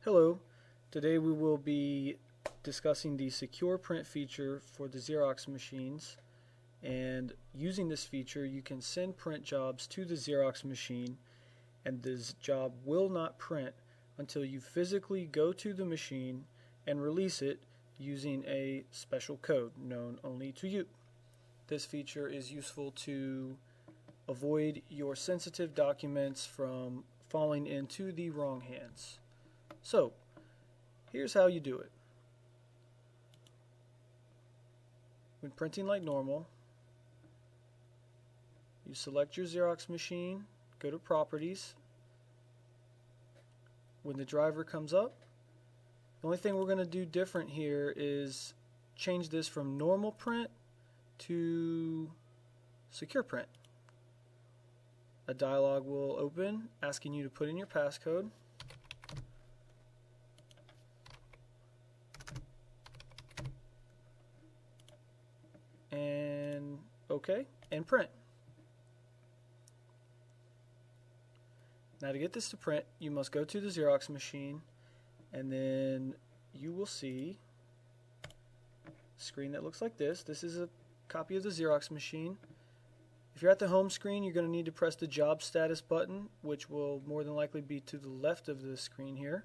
Hello, today we will be discussing the secure print feature for the Xerox machines, and using this feature you can send print jobs to the Xerox machine and this job will not print until you physically go to the machine and release it using a special code known only to you. This feature is useful to avoid your sensitive documents from falling into the wrong hands. So, here's how you do it. When printing like normal, you select your Xerox machine, go to Properties. When the driver comes up, the only thing we're going to do different here is change this from normal print to secure print. A dialog will open asking you to put in your passcode. And OK, and print. Now to get this to print, you must go to the Xerox machine, and then you will see a screen that looks like this. This is a copy of the Xerox machine. If you're at the home screen, you're going to need to press the job status button, which will more than likely be to the left of the screen here.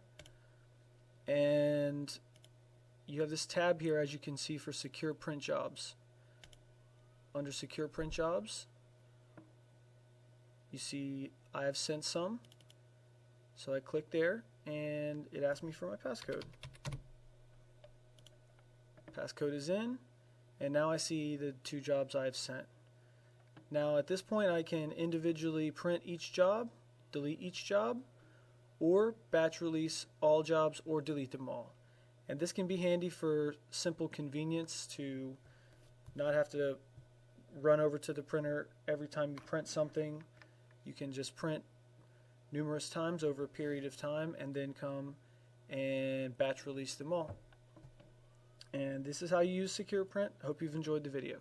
And you have this tab here, as you can see, for secure print jobs. Under secure print jobs, you see I have sent some. So I click there and it asks me for my passcode. Passcode is in, and now I see the two jobs I've sent. Now at this point I can individually print each job, delete each job, or batch release all jobs or delete them all. And this can be handy for simple convenience, to not have to run over to the printer every time you print something. You can just print numerous times over a period of time and then come and batch release them all. And this is how you use secure print. I hope you've enjoyed the video.